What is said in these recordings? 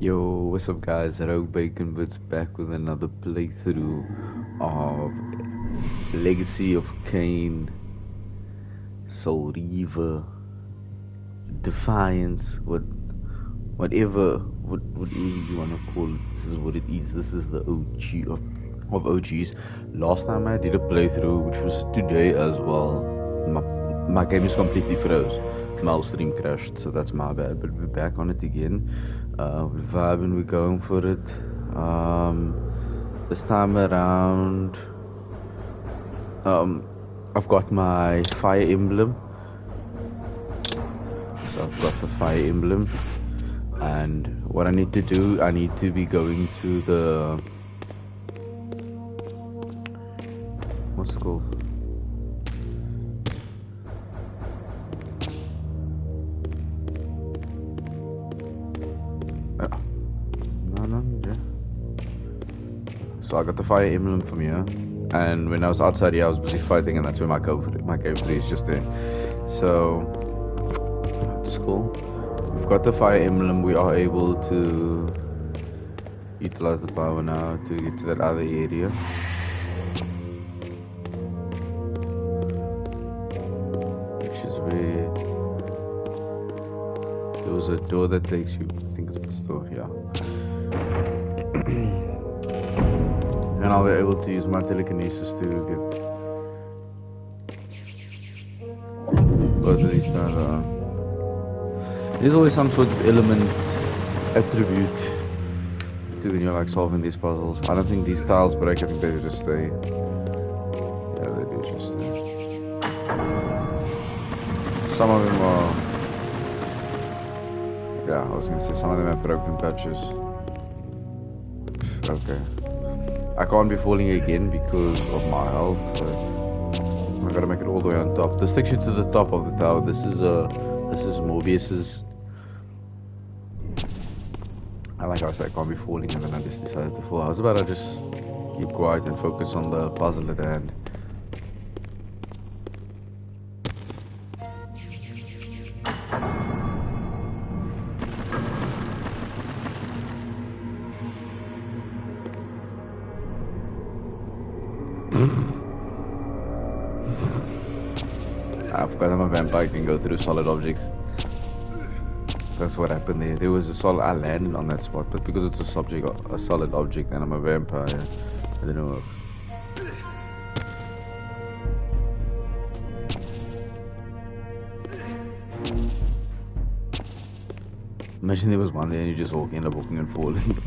Yo, what's up guys? Rogue Bacon Bits back with another playthrough of Legacy of Kain, Soul Reaver, Defiance, whatever you wanna call it. This is what it is. This is the OG of OGs. Last time I did a playthrough, which was today as well. My game is completely froze. My stream crashed, so that's my bad. But we're back on it again. We're vibing, we're going for it. This time around, I've got my fire emblem. So I've got the fire emblem, and what I need to do, I need to be going to the what's it called? So I got the fire emblem from here, and when I was outside here, I was busy fighting, and that's where my cave tree is just there. So it's cool. We've got the fire emblem. We are able to utilize the power now to get to that other area. Which is where there was a door that takes you. I think it's this door, yeah. And I'll be able to use my telekinesis to get both of these tiles. There's always some sort of element, attribute to when you're like solving these puzzles. I don't think these tiles break, I think they just stay. Yeah, they do just stay. Some of them are... Yeah, I was gonna say some of them have broken patches. Okay. I can't be falling again because of my health, so I gotta make it all the way on top. This takes you to the top of the tower. This is Mobius's. Like I said, I can't be falling, and then I just decided to fall. I was about to just keep quiet and focus on the puzzle at hand. I forgot I'm a vampire, can go through solid objects. That's what happened there. There was a solid. I landed on that spot, but because it's a solid object, and I'm a vampire, I don't know. Imagine there was one there and you just end up walking and falling.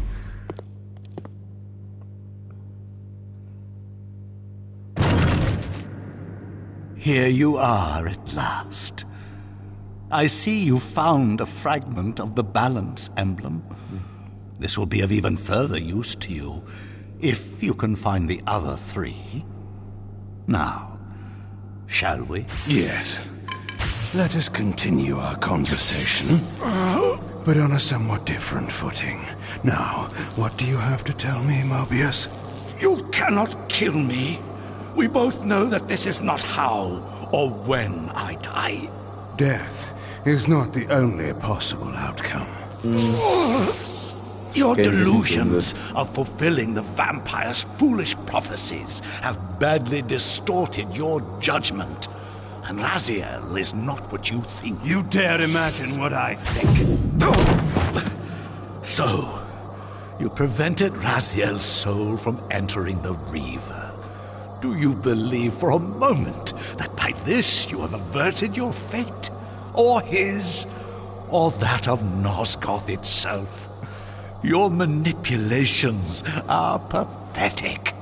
Here you are at last. I see you found a fragment of the balance emblem. This will be of even further use to you, if you can find the other three. Now, shall we? Yes. Let us continue our conversation, but on a somewhat different footing. Now, what do you have to tell me, Mobius? You cannot kill me. We both know that this is not how or when I die. Death is not the only possible outcome. Your delusions of fulfilling the vampire's foolish prophecies have badly distorted your judgment. And Raziel is not what you think. You dare imagine what I think. So, you prevented Raziel's soul from entering the Reaver. Do you believe for a moment that by this you have averted your fate? Or his? Or that of Nosgoth itself? Your manipulations are pathetic.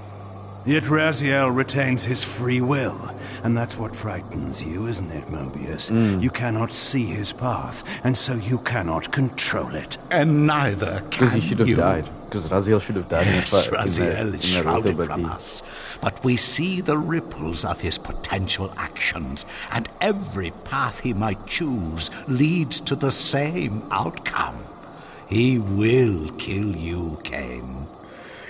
Yet Raziel retains his free will, and that's what frightens you, isn't it, Mobius? You cannot see his path, and so you cannot control it. And neither can you. Because he should have died. Because Raziel should have died. Yes, Raziel is shrouded from us. But we see the ripples of his potential actions, and every path he might choose leads to the same outcome. He will kill you, Kain.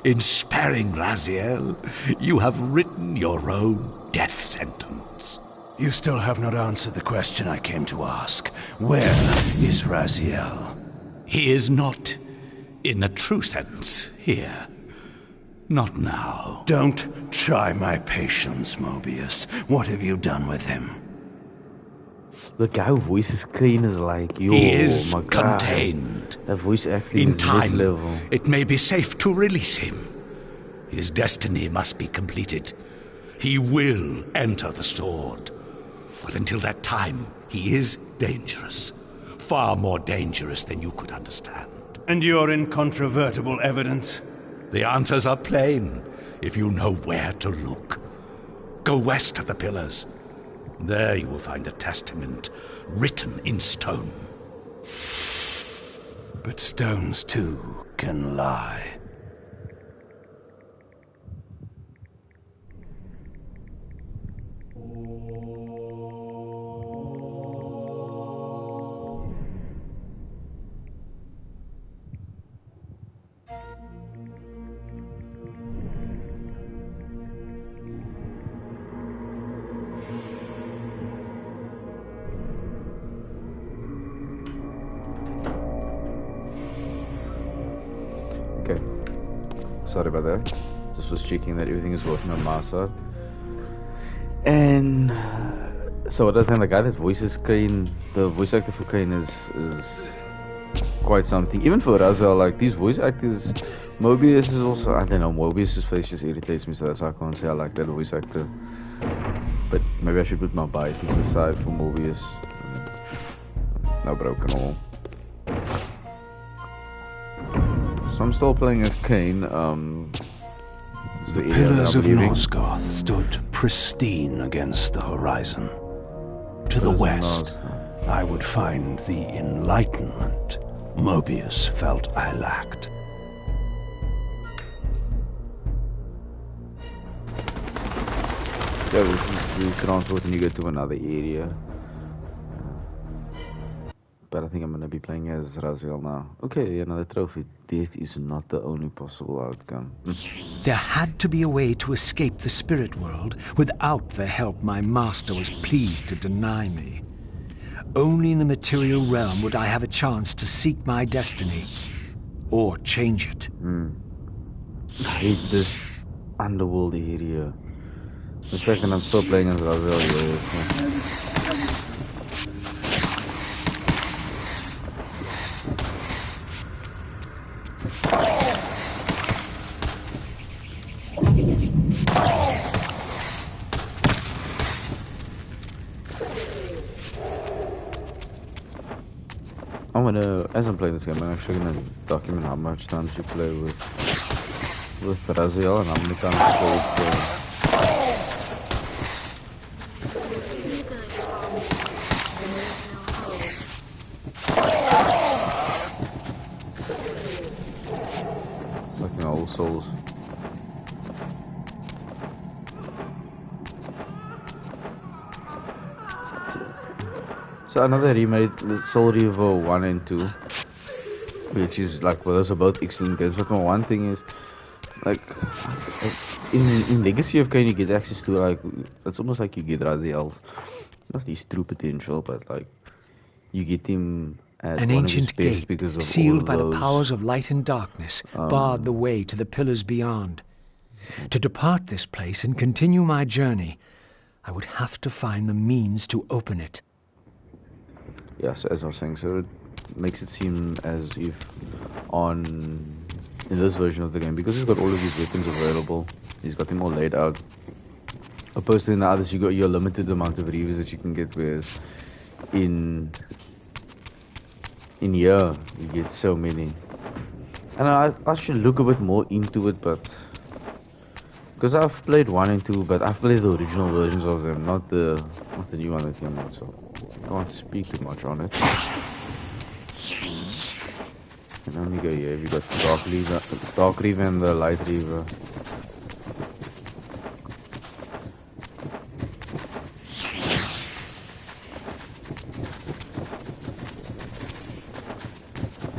In sparing Raziel, you have written your own death sentence. You still have not answered the question I came to ask. Where is Raziel? He is not In a true sense, here. Not now. Don't try my patience, Mobius. What have you done with him? The guy who voices Kain is like, yo, He is my God. contained. That voice acting In is next time, level. it may be safe to release him. His destiny must be completed. He will enter the sword. But until that time, he is dangerous. Far more dangerous than you could understand. And your incontrovertible evidence? The answers are plain, if you know where to look. Go west of the pillars. There you will find a testament written in stone. But stones, too, can lie. Okay. Sorry about that. Just was checking that everything is working on my side. And so what I was saying, the guy that voices Kain, the voice actor for Kain is quite something. Even for Raziel, like these voice actors, Mobius is also, I don't know, Mobius' face just irritates me, so that's why I can't say I like that voice actor. But maybe I should put my biases aside for Mobius. No broken all. So I'm still playing as Kain. The pillars of Nosgoth stood pristine against the horizon. To the west, I would find the enlightenment Mobius felt I lacked. Yeah, this is the transport and you go to another area. But I think I'm gonna be playing as Raziel now. Okay, another trophy. Death is not the only possible outcome. There had to be a way to escape the spirit world without the help my master was pleased to deny me. Only in the material realm would I have a chance to seek my destiny, or change it. I hate this underworld area. The second I'm still playing as Raziel, yeah. As I'm playing this game, I'm actually gonna document how much time you play with Raziel and how many times you play with it's like, you know, all souls. So another remake, Soul Reaver 1 and 2, which is like, well, those are both excellent games. But my one thing is, like, in Legacy of Kain, you get access to, like, it's almost like you get Raziel's, not his true potential, but like, you get him at An ancient gate, because of sealed by those, the powers of light and darkness, barred the way to the pillars beyond. To depart this place and continue my journey, I would have to find the means to open it. yeah, so as I was saying, so it makes it seem as if in this version of the game, because he's got all of these weapons available, he's got them all laid out. Opposed to in the others, you got your limited amount of reavers that you can get, whereas in here, you get so many. And I should look a bit more into it, but because I've played 1 and 2, but I've played the original versions of them, not the new one that came out, so I can't speak too much on it. And then we go here, we got Dark Reaver and the Light Reaver.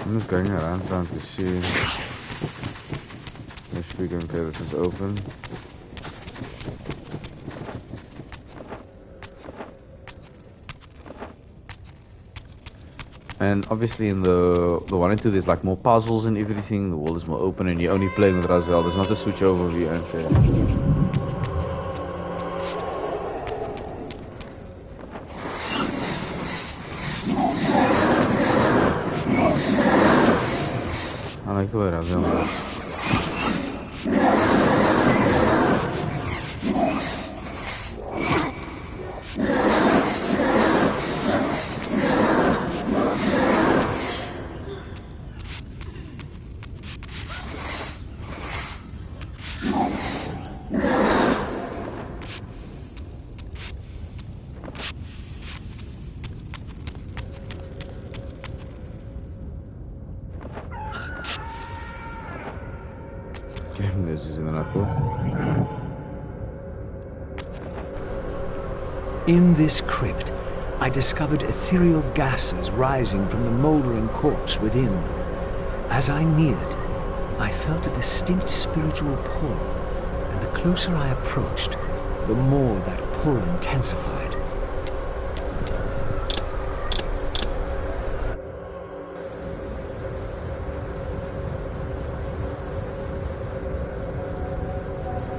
I'm just going around trying to see if we can okay, this is open. And obviously in the 1 and 2 there's like more puzzles and everything, the world is more open and you're only playing with Raziel, there's not a switch over view and I like the way Raziel moves. This is in In this crypt, I discovered ethereal gases rising from the mouldering corpse within. As I neared, I felt a distinct spiritual pull, and the closer I approached, the more that pull intensified.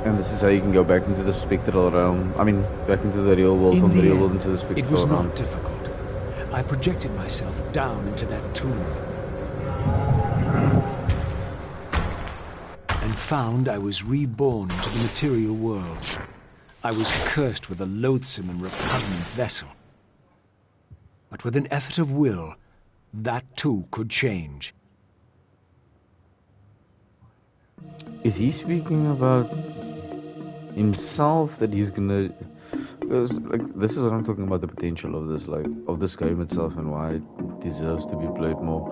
And this is how you can go back into the spectral realm. I mean, back into the real world, from the real world into the spectral realm. It was not difficult. I projected myself down into that tomb. And found I was reborn into the material world. I was cursed with a loathsome and repugnant vessel. But with an effort of will, that too could change. Is he speaking about himself, that he's gonna, because like this is what I'm talking about, the potential of this, like of this game itself and why it deserves to be played more.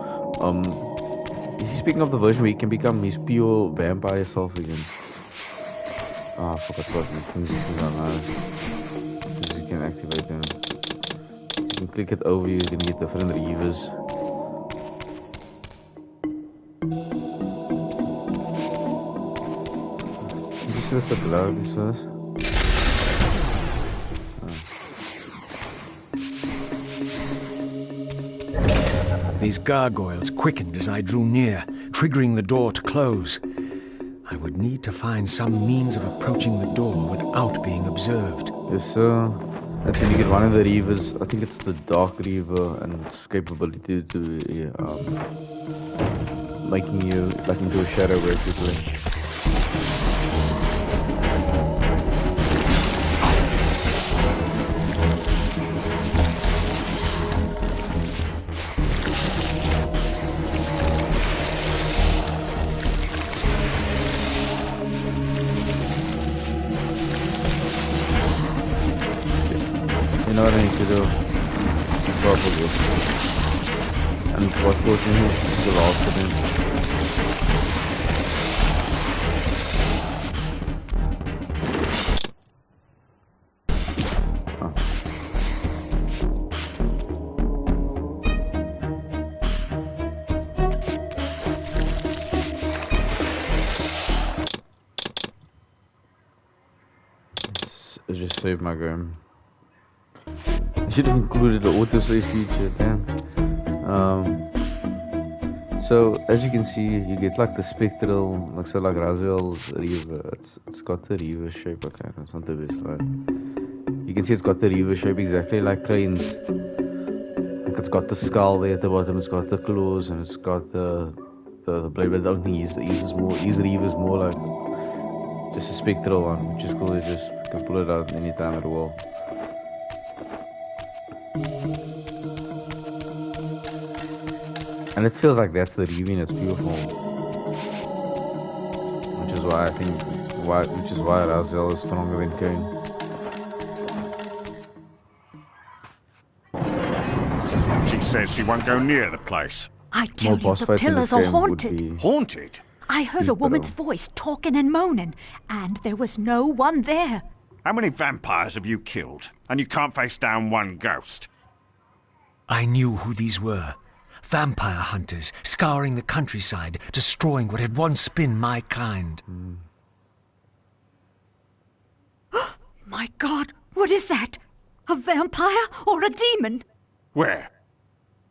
Is he speaking of the version where he can become his pure vampire self again? I forgot what these things are now. Because you can activate them. You can click it over, you're gonna get different reavers. With the blood, he says. These gargoyles quickened as I drew near, triggering the door to close. I would need to find some means of approaching the door without being observed. Yes, sir. And then you get one of the reavers. I think it's the Dark Reaver, and its capability to making you like into a shadow basically. You know what I need to do? Probably. And what goes in here is the last of them. I just saved my game. I should have included the autosave feature, damn. So as you can see, you get like the spectral, like so like Raziel's Reaver. It's got the Reaver shape. Okay, it's not the best, right? You can see it's got the Reaver shape exactly like Kain's. Like it's got the skull there at the bottom. It's got the claws and it's got the blade. But I don't think his Reaver's more like just a spectral one, which is cool. You just can pull it out any time at all. And it feels like that's the Reeve in its pure form. Which is why I think Raziel is stronger than Kain. She says she won't go near the place. I tell you, the pillars are haunted. Haunted? I heard a woman's voice talking and moaning, and there was no one there. How many vampires have you killed? And you can't face down one ghost? I knew who these were. Vampire hunters, scouring the countryside, destroying what had once been my kind. My God, what is that? A vampire or a demon? Where?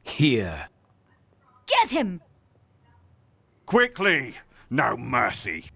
Here. Get him! Quickly! No mercy!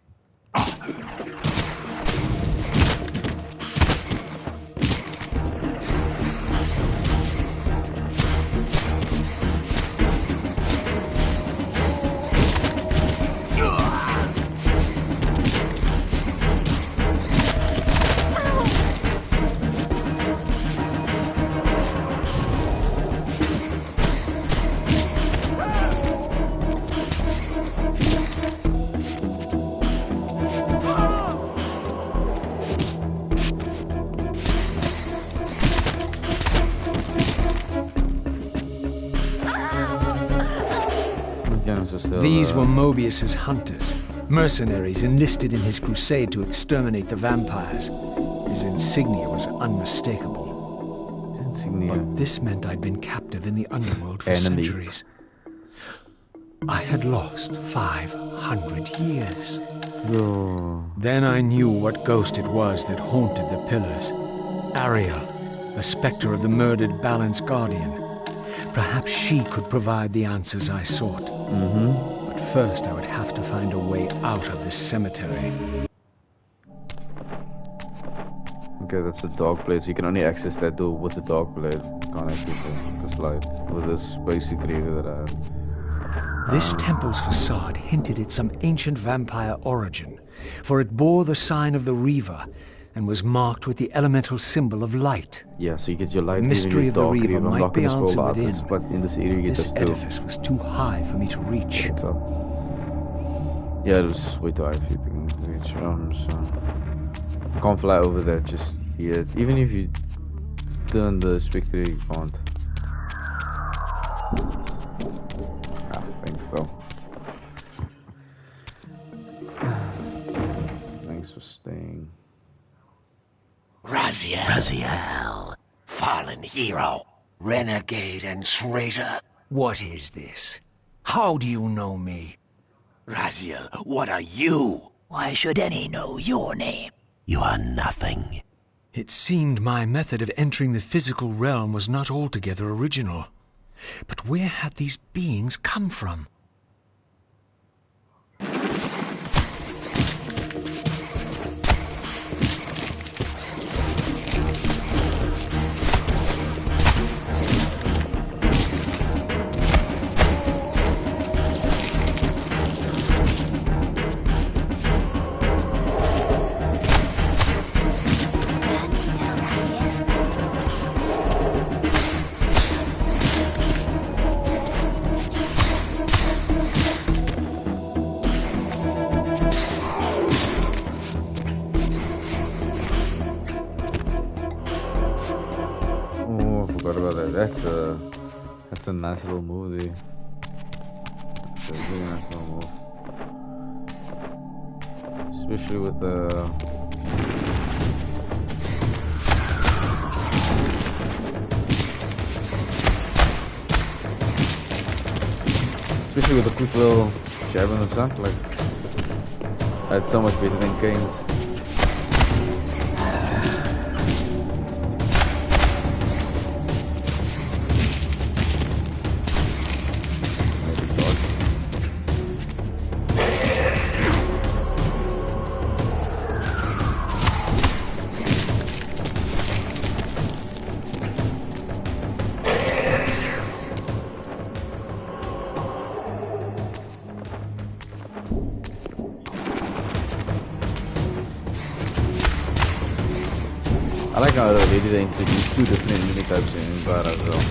These were Mobius's hunters, mercenaries enlisted in his crusade to exterminate the vampires. His insignia was unmistakable. Insignia. But this meant I'd been captive in the underworld for Enemy. centuries. I had lost 500 years. Oh. Then I knew what ghost it was that haunted the pillars. Ariel, the specter of the murdered Balan's guardian. Perhaps she could provide the answers I sought. But first I would have to find a way out of this cemetery. Okay, that's a dark blade. So you can only access that door with the dark blade. Can't access this light with this basic reaver that I have. This temple's facade hinted at some ancient vampire origin, for it bore the sign of the Reaver and was marked with the elemental symbol of light. Yeah, so you get your light. The mystery of the Reaver might be answered within. But in this area, you get This those edifice was too high for me to reach. Yeah, it was way too high for you to reach. So can't fly over there just yet. Even if you turn the spectre, you can't. Thanks though. Thanks for staying. Raziel, fallen hero, renegade and traitor. What is this? How do you know me? Raziel, what are you? Why should any know your name? You are nothing. It seemed my method of entering the physical realm was not altogether original. But where had these beings come from? That's a nice little movie. It's a really nice little move. Especially with the quick little jab in the sun, like that's so much better than Kain's. I like how they did introduce two different enemy types in that as well.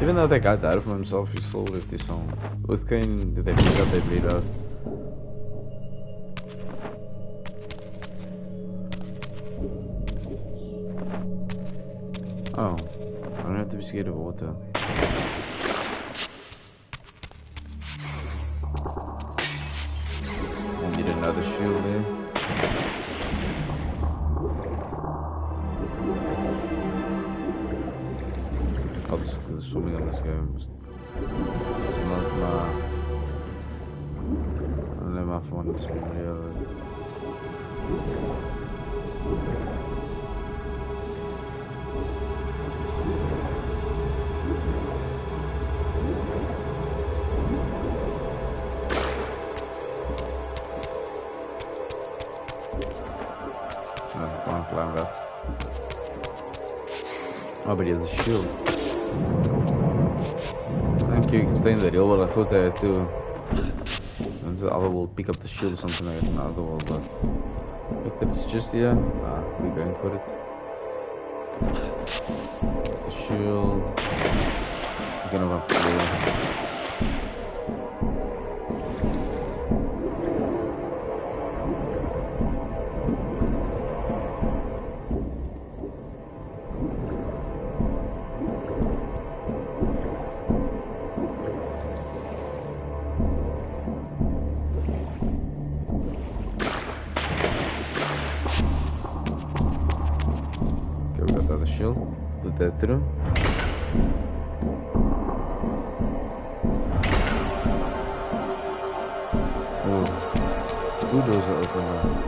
Even though that guy died from himself, he still lived his own. With Kain, did they pick up, they bleed out. Oh, I don't have to be scared of water. I need another shield there. I'll just go swimming on this game. It's not my enough one this one. Can't climb that. Oh, but he has a shield. Thank you, you can stay in the real world. I thought I had to. And the other world pick up the shield or something like that in the other world, but look, it's just here. Nah, we're going for it. The shield. We're gonna run through. Put that through. Oh, 2 doors are open now.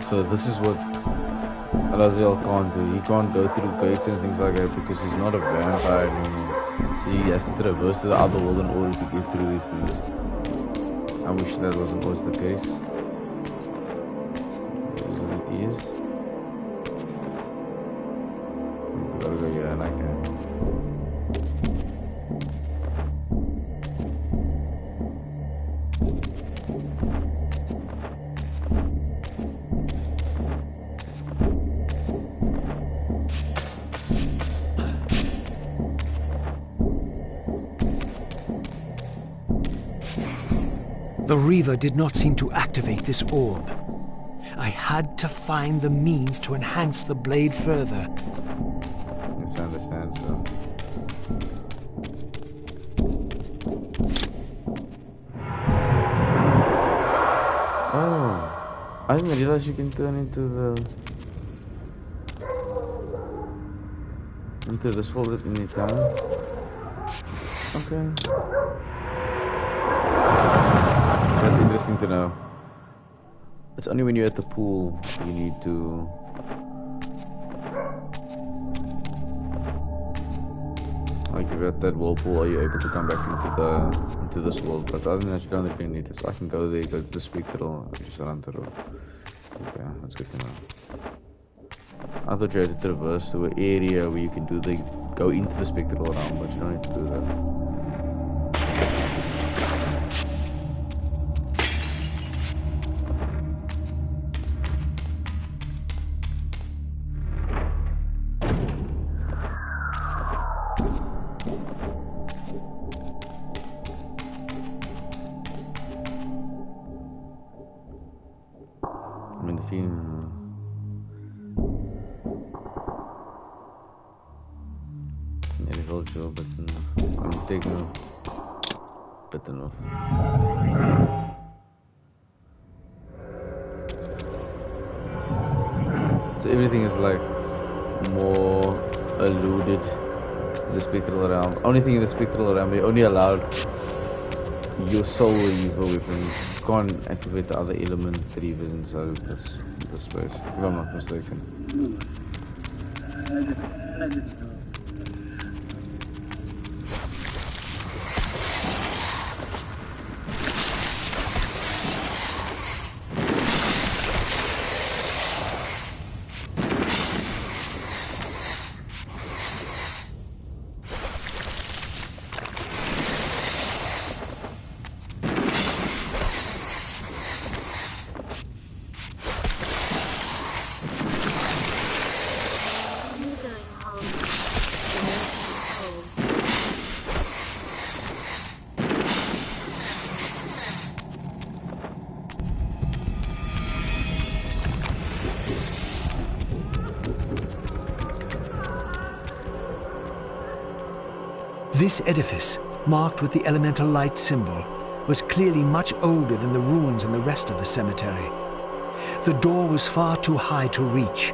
So this is what Raziel can't do. He can't go through gates and things like that because he's not a vampire anymore. So he has to traverse to the other world in order to get through these things. I wish that wasn't always the case. It is. Gotta go here and I can. The Reaver did not seem to activate this orb. I had to find the means to enhance the blade further. Yes, I understand, so. Oh, I didn't realize you can turn into this world at any time. Okay. That's interesting to know. It's only when you're at the pool you need to... Like if you're at that whirlpool, are you able to come back into this world? But other than that, you don't really need it. So I can go there, go to the spectral, and just run through. Okay, that's good to know. I thought you had to traverse to an area where you can go into the spectral realm, but you don't need to do that. So everything is like more eluded in the spectral realm. Only thing in the spectral realm, you're only allowed your soul reaver weapon. You can't activate the other element reavers inside of this space, if I'm not mistaken. This edifice, marked with the elemental light symbol, was clearly much older than the ruins in the rest of the cemetery. The door was far too high to reach,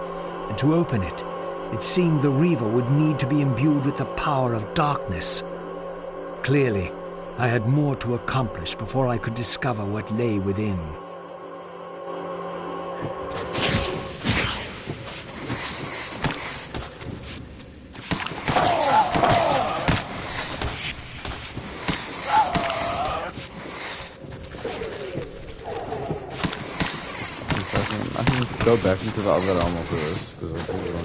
and to open it, it seemed the Reaver would need to be imbued with the power of darkness. Clearly, I had more to accomplish before I could discover what lay within. I can go back into the other realm of this, because I think we're on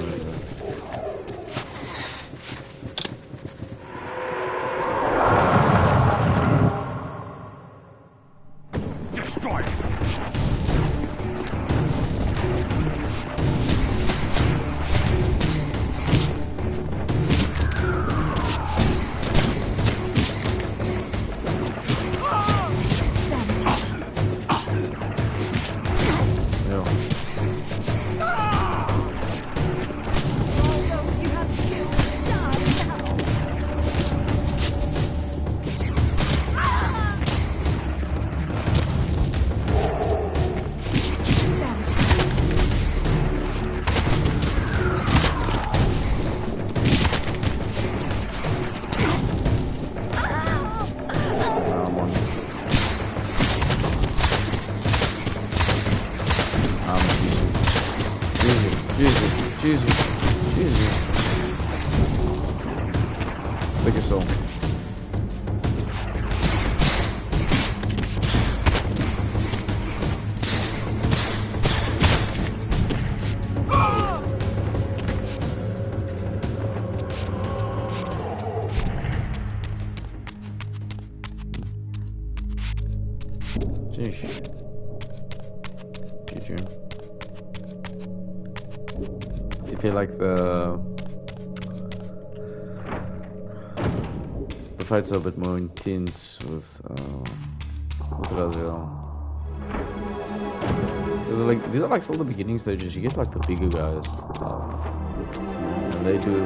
I feel like the fights are a bit more intense with Raziel. Like, these are like still the beginning stages. You get like the bigger guys, and they do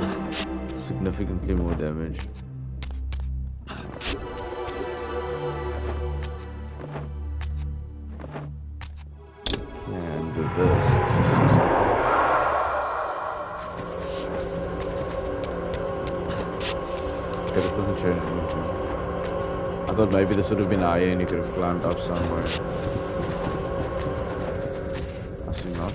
significantly more damage. And with this. Okay, this doesn't change anything. I thought maybe this would have been higher and you could have climbed up somewhere. I see not.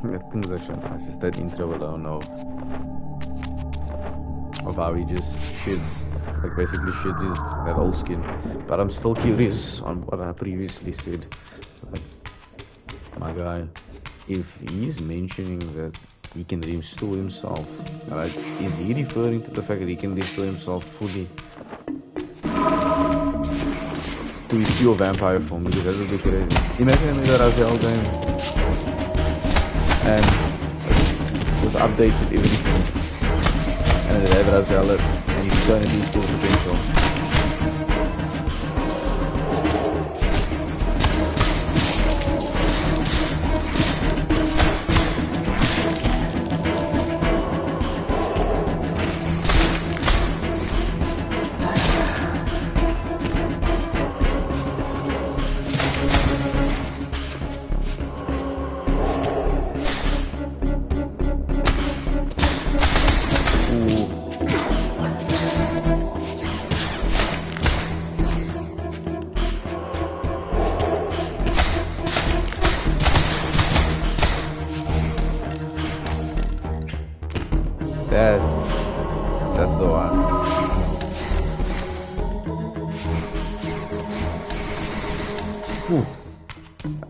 That thing's actually nice, just that intro alone of how he just sheds, like basically sheds his that old skin. But I'm still curious on what I previously said. Like, my guy, if he's mentioning that he can restore himself, right, is he referring to the fact that he can restore himself fully to his pure vampire form? Because that would be crazy. Imagine him in the Raziel game and it was updated everything, and it had Raziel and he's going to do full potential. That's the one. Ooh.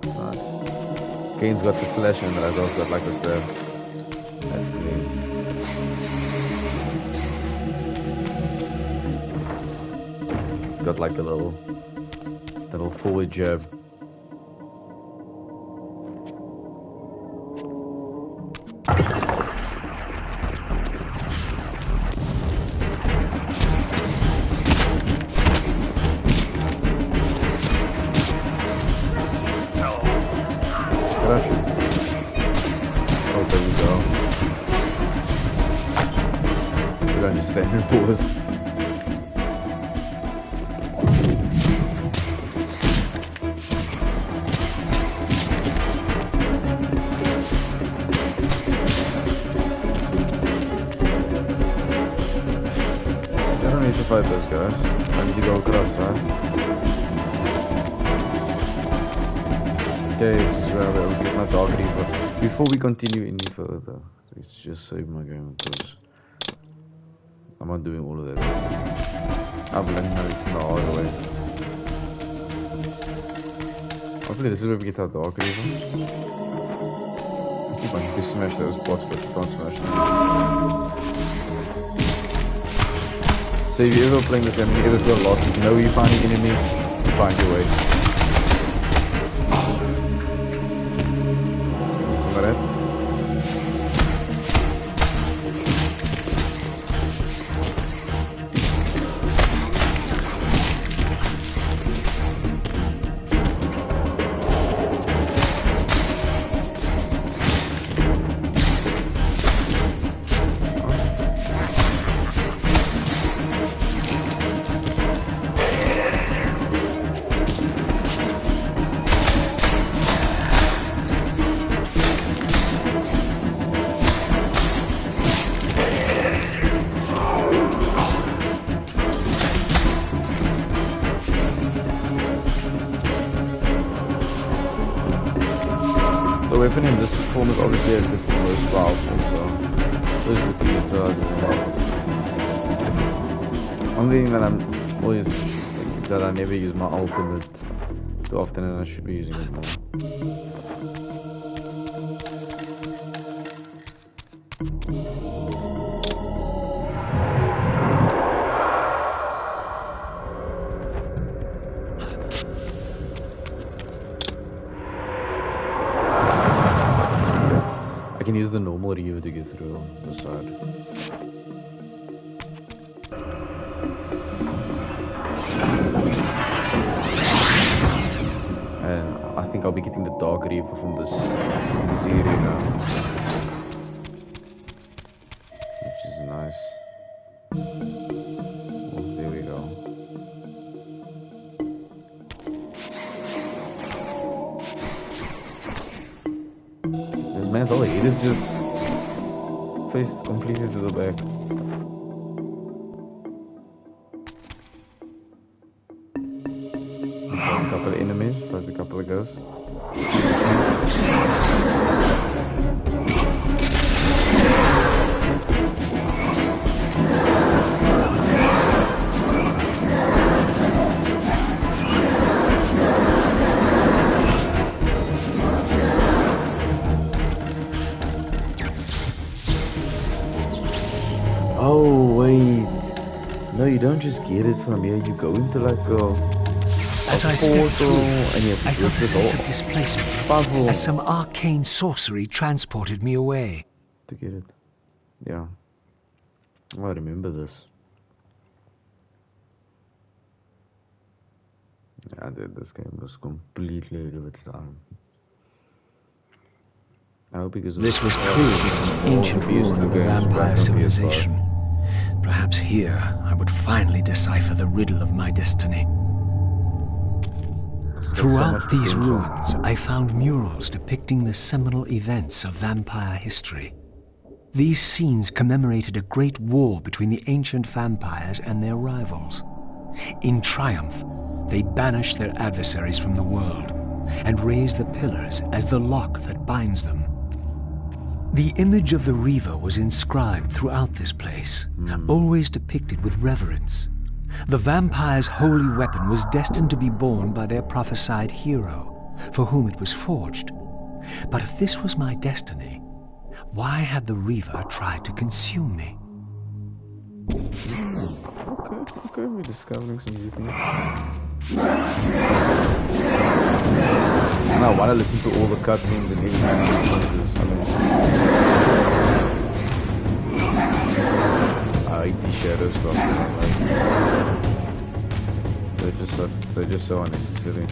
That's nice. Kain's got the slash and Raziel's got like the stab. That's clean. It's got like a little forward jab. crash? Oh, there you go. You don't just stand and pause. I don't need to fight those guys. I need to go across, right? Okay, this is where I'll get my dog reaver. Before we continue any further, let's just save my game because I'm not doing all of that. I've learned how this the hard way. Hopefully this is where we get our dog reaver. I keep on to smash those bots, but you can't smash them. So if you're ever playing this game, you ever feel lost, you know you're finding enemies, you find your way. Some of that. The weapon in this form is obviously as it's the most powerful, so it's good to use as well. One thing that I'm always thinking is that I never use my ultimate too often and I should be using it more. I can use the normal reaver to get through on the side. And I think I'll be getting the dark reaver from this area now. Which is nice. Oh, there we go. This man's all it is just faced completely to the back. A couple of enemies, plus a couple of ghosts. Oh wait, no, you don't just get it from here. You go into like a As I stepped through, and you have to I go felt through a sense the of displacement, puzzle as some arcane sorcery transported me away. to get it. Yeah, I remember this. Yeah, dude, this game was completely ahead of its time. I hope because of This was clearly some ancient ruin of a vampire civilization. Perhaps here I would finally decipher the riddle of my destiny. Throughout these ruins, I found murals depicting the seminal events of vampire history. These scenes commemorated a great war between the ancient vampires and their rivals. In triumph, they banished their adversaries from the world and raised the pillars as the lock that binds them. The image of the Reaver was inscribed throughout this place, always depicted with reverence. The vampire's holy weapon was destined to be borne by their prophesied hero, for whom it was forged. But if this was my destiny, why had the Reaver tried to consume me? Okay, we're discovering some new things. And I want to listen to all the cutscenes and everything. I like the shadow stuff. They're just so unnecessary.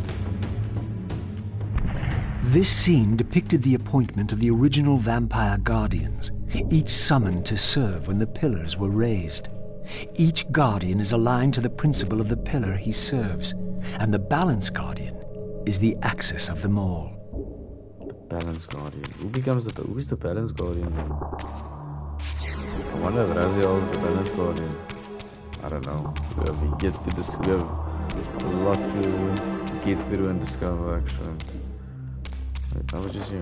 This scene depicted the appointment of the original vampire guardians, each summoned to serve when the pillars were raised. Each guardian is aligned to the principle of the pillar he serves, and the balance guardian is the axis of them all. The balance guardian. Who is the balance guardian? I wonder if Raziel is the balance guardian. I don't know. We have a lot to get through and discover, actually. Wait, that was just you.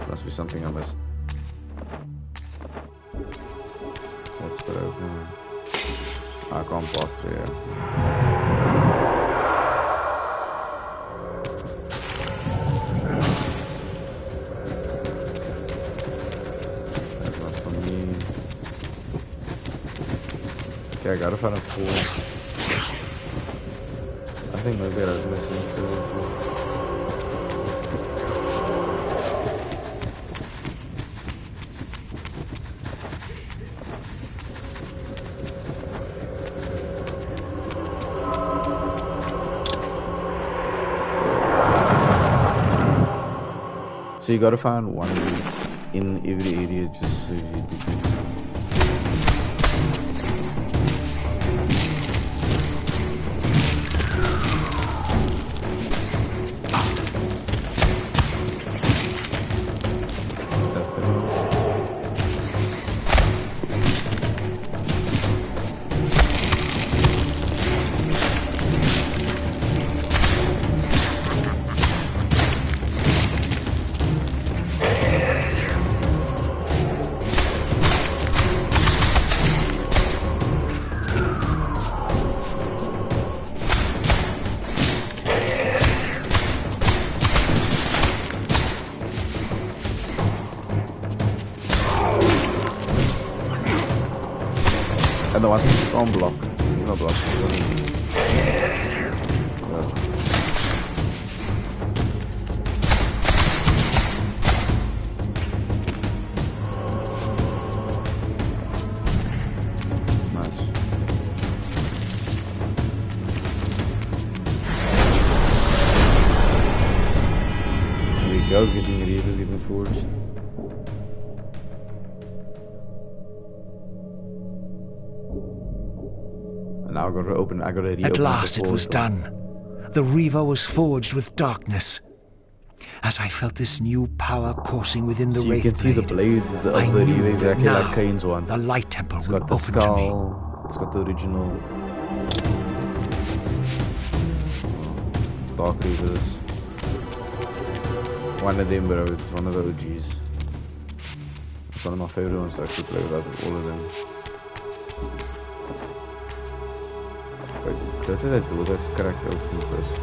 Must be something I missed. Let's put open. I can't pass through here. That's not for me. Okay, I gotta find a pool. I think maybe I was missing too. So you gotta find one in every area just so you and the one thing on block. No block. Nice. There we go, getting Reavers getting forged. Now I gotta reopen At last it was done. The Reaver was forged with darkness. As I felt this new power coursing within the Wraith you can see the blades of the Reaver exactly like Kain's one. The Light Temple It's would got the open to me. skull. It's got the original Dark Reavers. One of them, bro. It's one of the OGs. It's one of my favorite ones to actually play with all of them. Wait, let's go to that door that's cracked open first.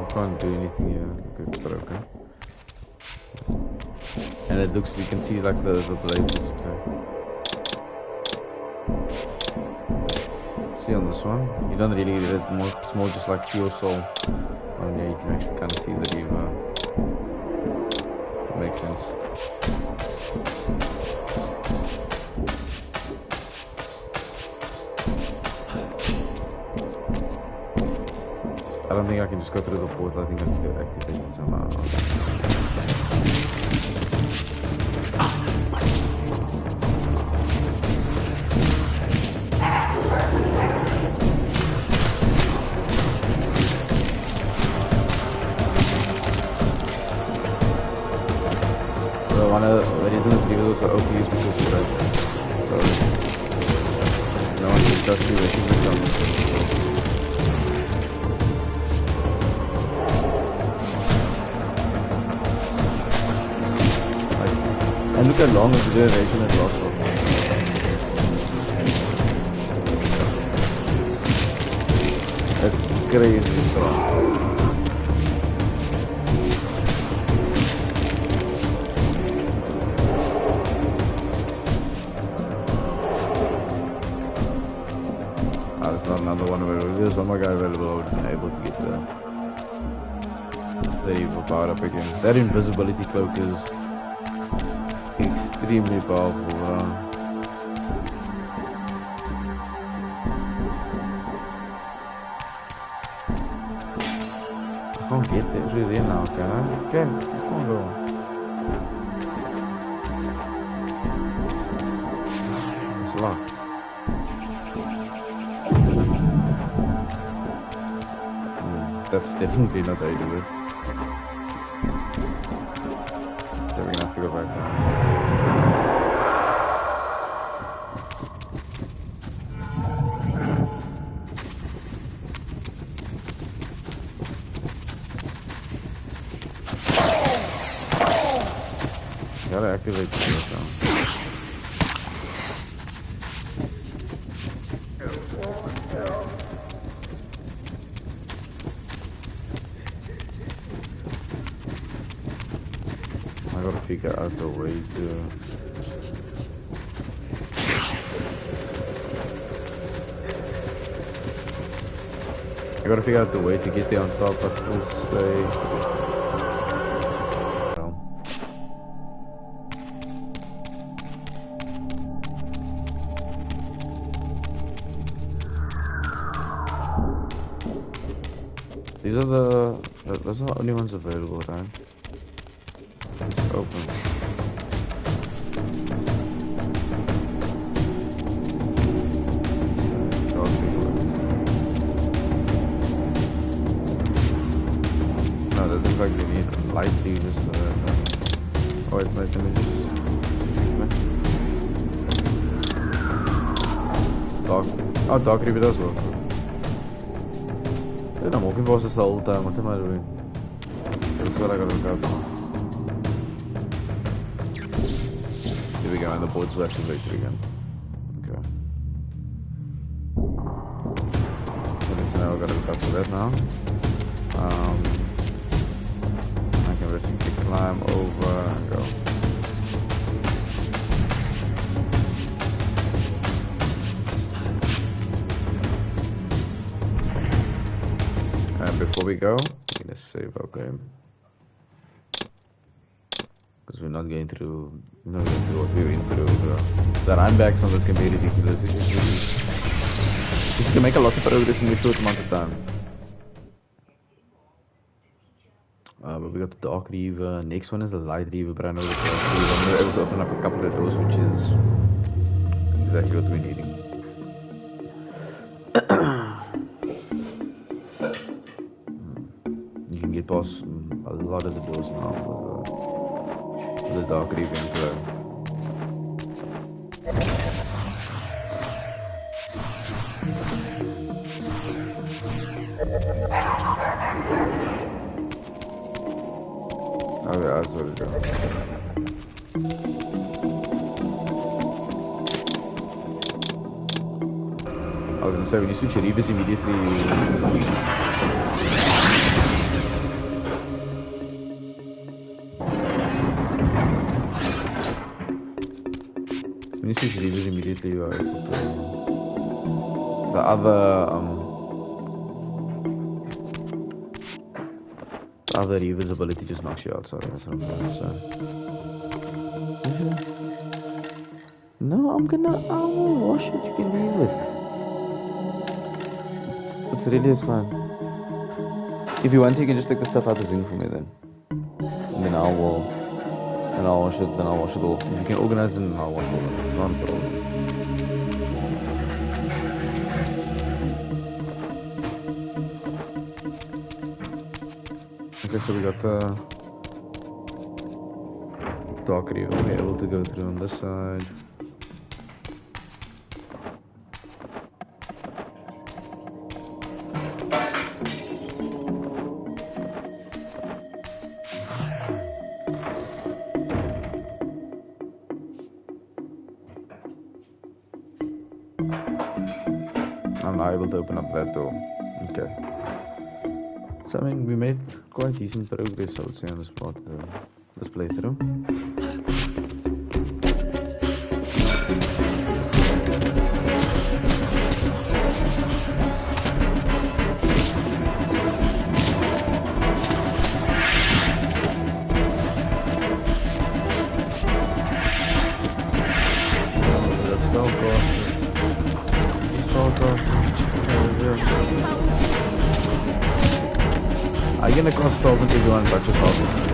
Can't do anything here. Okay, broken. And it looks, you can see like the blades. Okay. See on this one, you don't really get it. It's more just like pure soul. On here, you can actually kind of see the Reaver. It makes sense. I don't think I can just go through the portal. I think I have to activate it somehow. So one of the reasons this Reaver was so OP is because of that. So no one can just do it. And look how long the duration has lost for. That's crazy strong. There's not another one available. There's one more guy available. I would have been able to get the evil power up again. That invisibility cloak is extremely powerful, bro. I can't get there really now, can I? Okay, I can't go. It's locked. That's definitely not how you do it. So we're gonna have to go back now. Gotta activate the shutdown. I gotta figure out the way to... I gotta figure out the way to get there on top, but still stay... These are those are the only ones available, right? It's open. No, that looks like we need light levers for that. Oh, wait, let me just... Dark Reaper does work. Dude, I'm walking past this the whole time. What am I doing? That's what I gotta look out for. Here we go, and the boards will activate again. Okay. So now we gotta look out for that now. I can basically climb over and go. Before we go, let's save our game. Because we're not going through, what we went through. The runbacks on this can be ridiculous. You can make a lot of progress in a short amount of time. But we got the Dark Reaver. Next one is the Light Reaver, but I know the Dark Reaver. We're able to open up a couple of doors, which is exactly what we're needing. Get past a lot of the doors now with the Dark Reaver in play. Okay, that's what it goes. I was gonna say, when you switch Reavers immediately, when you switch Reavers immediately, you are able to... The other Reaver's ability just knocks you out, sorry, that's what I'm gonna say. No, I will wash it, you can leave it. It's really is fine. If you want to, you can just take the stuff out of the zinc for me then. And then I'll wash it, then I'll wash it all. If you can organize it, then I'll wash it all. Not a problem. Okay, so we got the Dark Reaver. We're able to go through on this side. I'm not able to open up that door. Okay. So I mean, we made quite decent progress, I would say, on this part of this playthrough. you're gonna cost 12 and everyone but yourself.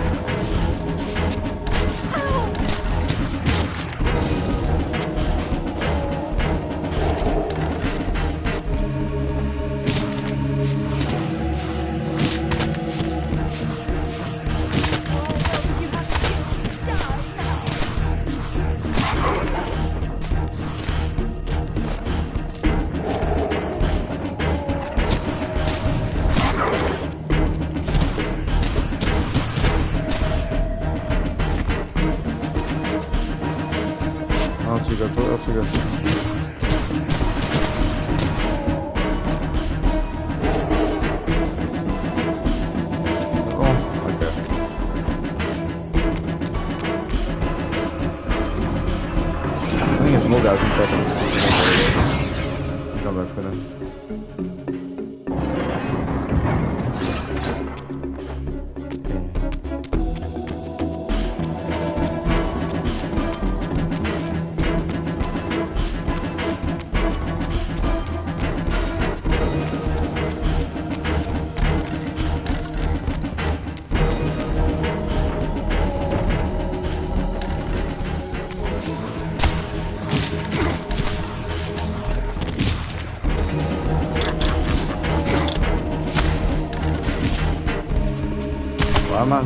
Man,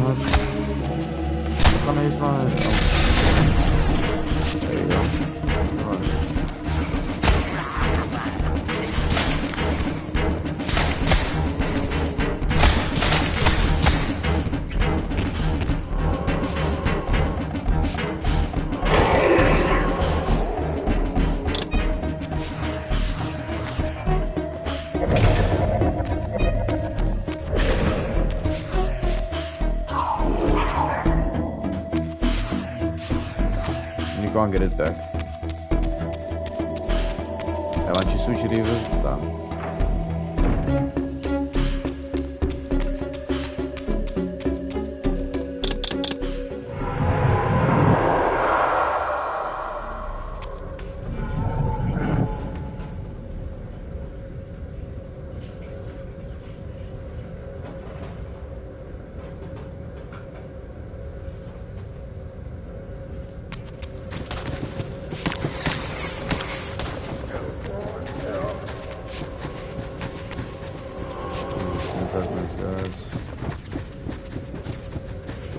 kan hij eens maar... Oh. There you go. Can't get it back. And once you switch it over, it's done.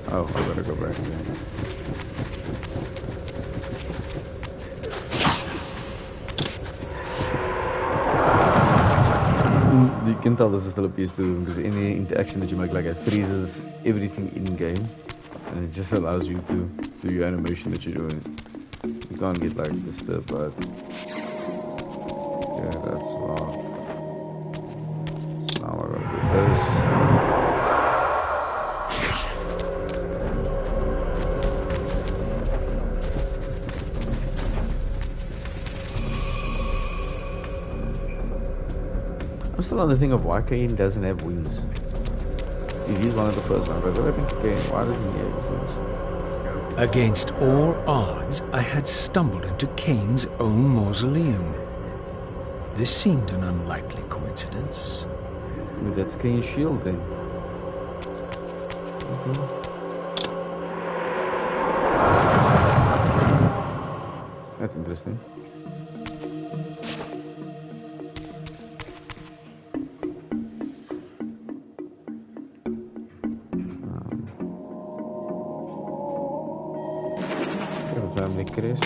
Oh, I better go back again. You can tell this is still a PS2 because any interaction that you make, like it freezes everything in game, and it just allows you to do your animation that you're doing. You can't get like disturbed by it. Yeah, that's locked. So now I gotta do this. I'm still on the thing of why Kain doesn't have wings. He's one of the first ones, but I think Kain, why doesn't he have wings? Against all odds, I had stumbled into Kain's own mausoleum. This seemed an unlikely coincidence. Well, that's Kain's shield then. Okay. That's interesting. Family Chris.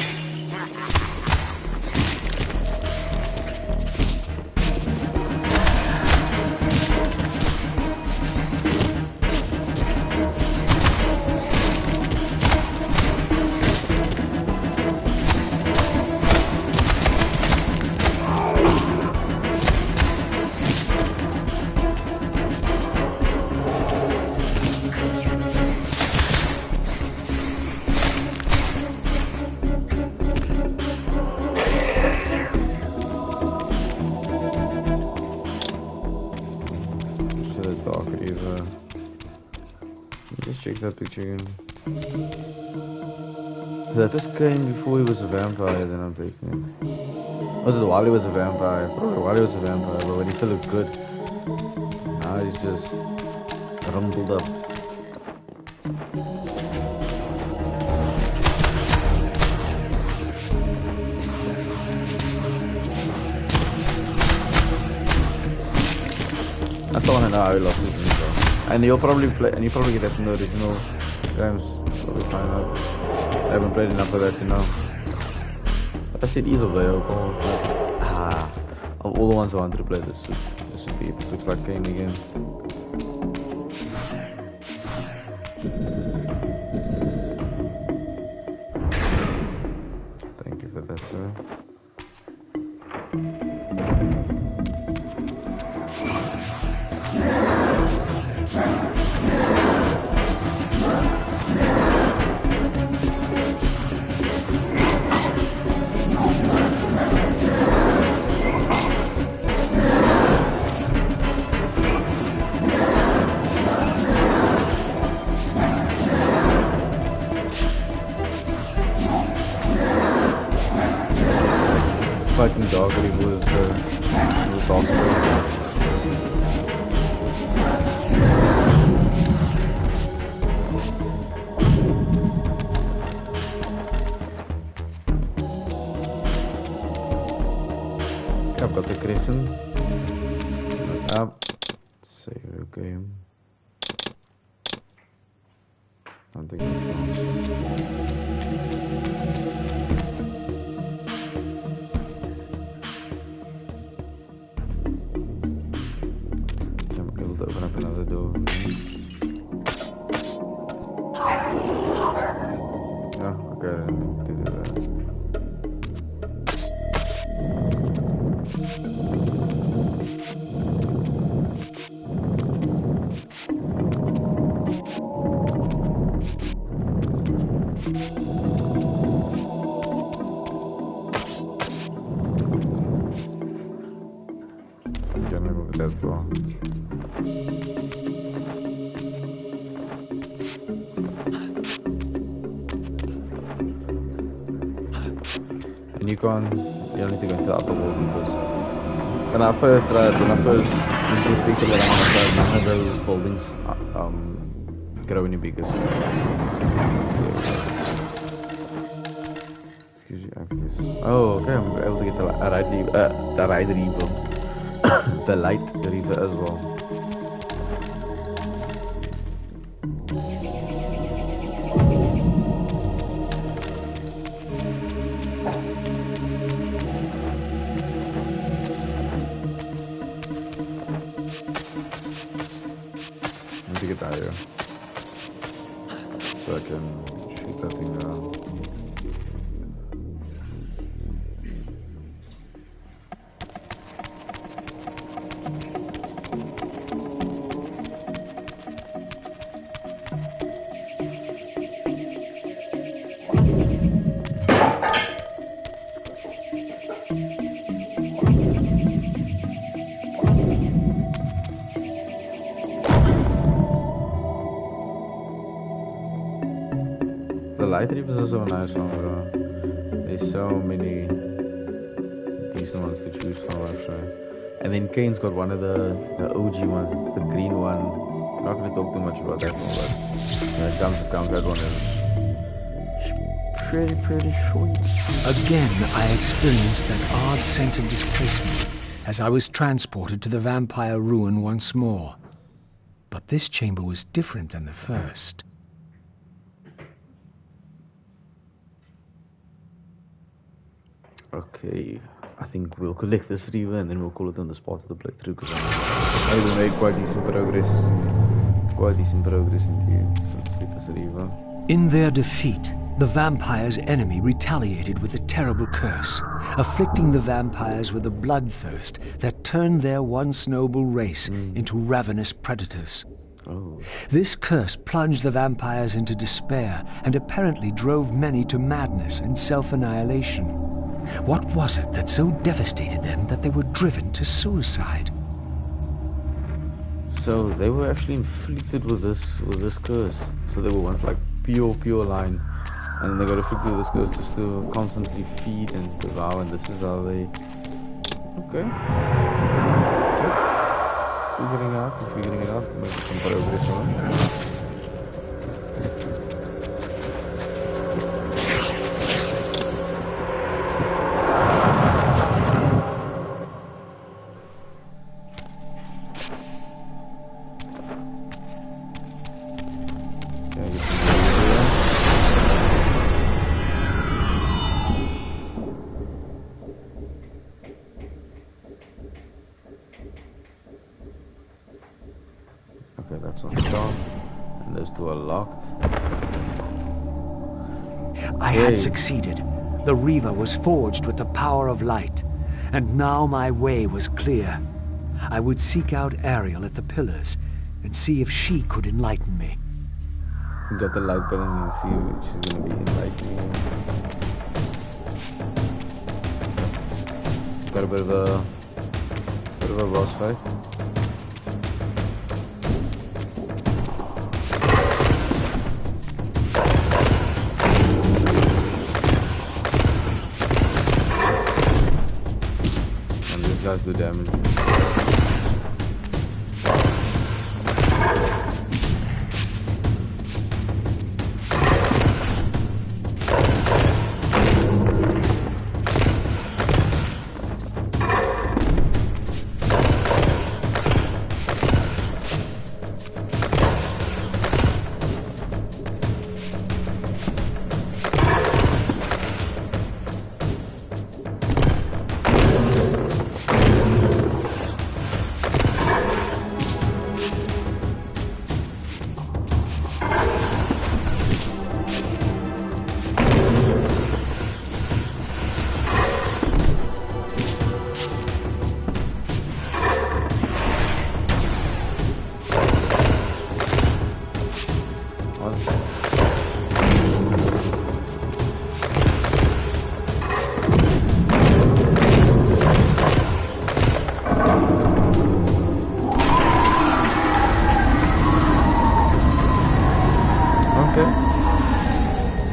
Just check that picture again. That was Kain before he was a vampire, then I'm taking it. Was it while he was a vampire? Probably while he was a vampire, but when he still looked good. Now he's just Rumbled up. I still want to know how he lost his intro. And you'll probably play, and you probably get that from the original games. Probably find out. I haven't played enough of that to know. But I said ease of there. Of all the ones I wanted to play, this would be it. This looks like Kain again. Thank you for that, sir. Fighting dog with dog I've got the crescent. Up. Save the game. I'm taking open up another door. Yeah, okay, I need to do that. I'm gonna go with that floor. And you don't need to go into the upper wall because when I first went to speak about it, none of those buildings grow any bigger. Excuse you, access. Oh, okay, I'm able to get the right reaver. The light reaver as well. To get higher so I can shoot that thing down. The light reapers are so nice one, bro. There's so many decent ones to choose from, actually. And then Kain's got one of the OG ones. It's the green one. I'm not going to talk too much about that one, but it comes that one is pretty sweet. Again, I experienced that odd sense of displacement as I was transported to the vampire ruin once more. But this chamber was different than the first. Okay, I think we'll collect this reaver and then we'll call it on the spot of the playthrough because I will make quite decent progress. Indeed. So let's get this reaver. In their defeat, the vampire's enemy retaliated with a terrible curse, afflicting the vampires with a bloodthirst that turned their once noble race into ravenous predators. Oh. This curse plunged the vampires into despair and apparently drove many to madness and self-annihilation. What was it that so devastated them that they were driven to suicide? So they were actually inflicted with this curse. So they were once like pure line, and then they got afflicted with this curse just to constantly feed and devour, and this is how they. Okay. figuring it out. Maybe we can put over this one. That's on top, and those two are locked. I had succeeded. The Reaver was forged with the power of light, and now my way was clear. I would seek out Ariel at the pillars and see if she could enlighten me. Get the light button and see if she's gonna be enlightening. Got a bit of a boss fight. Guys do damage.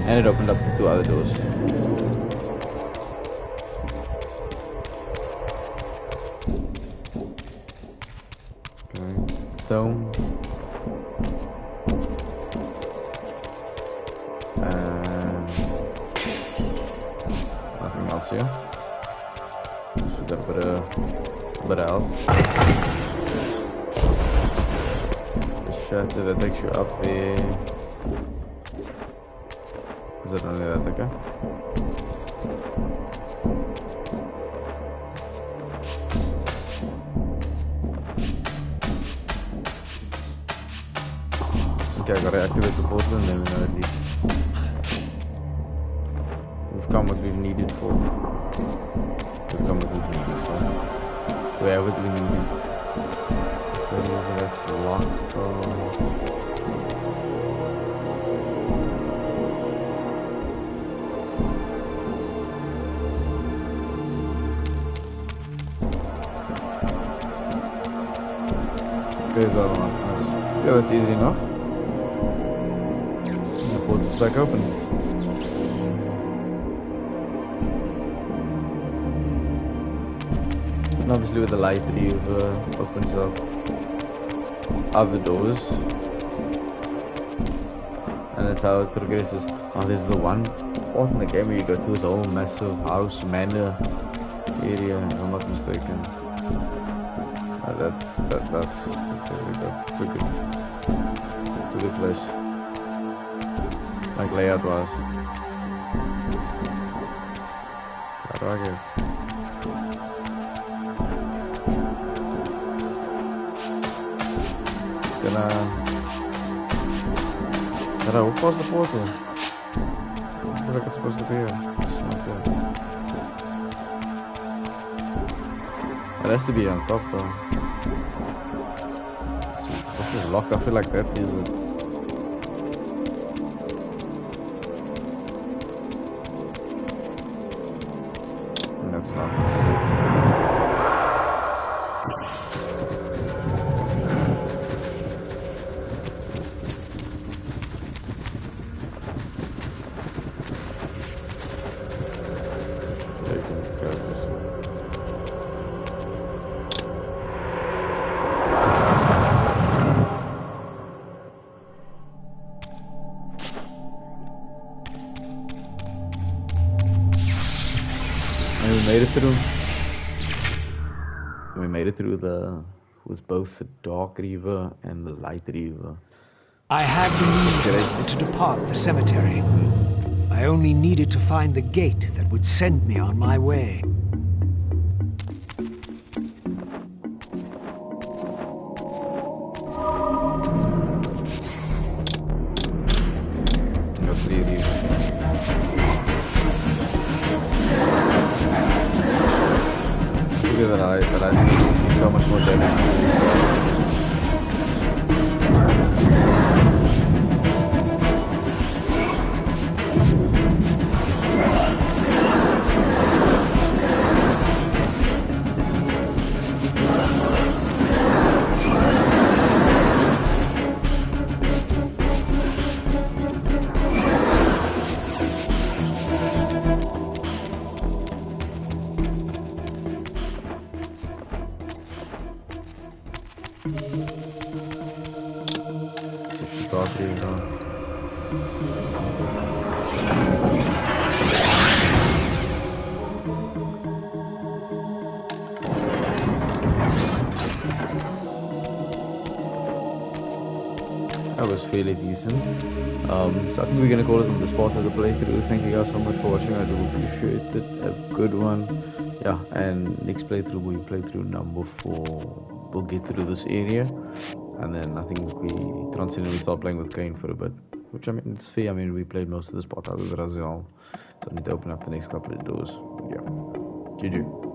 And it opened up the two other doors. Okay, dome. And nothing else here. Just we got a bit of health. This shelter that takes you up there. Is it only that, okay? Okay, I gotta activate the portal and then we know at least we've come what we've needed for. We've come what we've needed for. Where would we need it? Okay, that's locked still. There's the other one. Yeah, that's easy enough. The portal's back open. And obviously with the light that you've opens up other doors. And that's how it progresses. Oh, there's the one part in the game where you go through this whole massive house manor area, if I'm not mistaken. That's really good. It's a good flash. Like layout wise. How do I go? Can I walk past the portal? I feel like it's supposed to be here. It's not there. It has to be on top though. This is locked. I feel like that is it. And that's not. This is it. it through. We made it through with both the Dark Reaver and the Light Reaver. I had the means to depart the cemetery. I only needed to find the gate that would send me on my way. That I think so much more damage. That was fairly decent. So I think we're gonna call it on the spot as a playthrough. Thank you guys so much for watching. I do appreciate it. A good one. Yeah, and next playthrough we play through number 4. We'll get through this area, and then I think we transition and we start playing with Kain for a bit. Which I mean, it's fair. I mean, we played most of the spot out of it as well. So I need to open up the next couple of doors. But yeah, GG.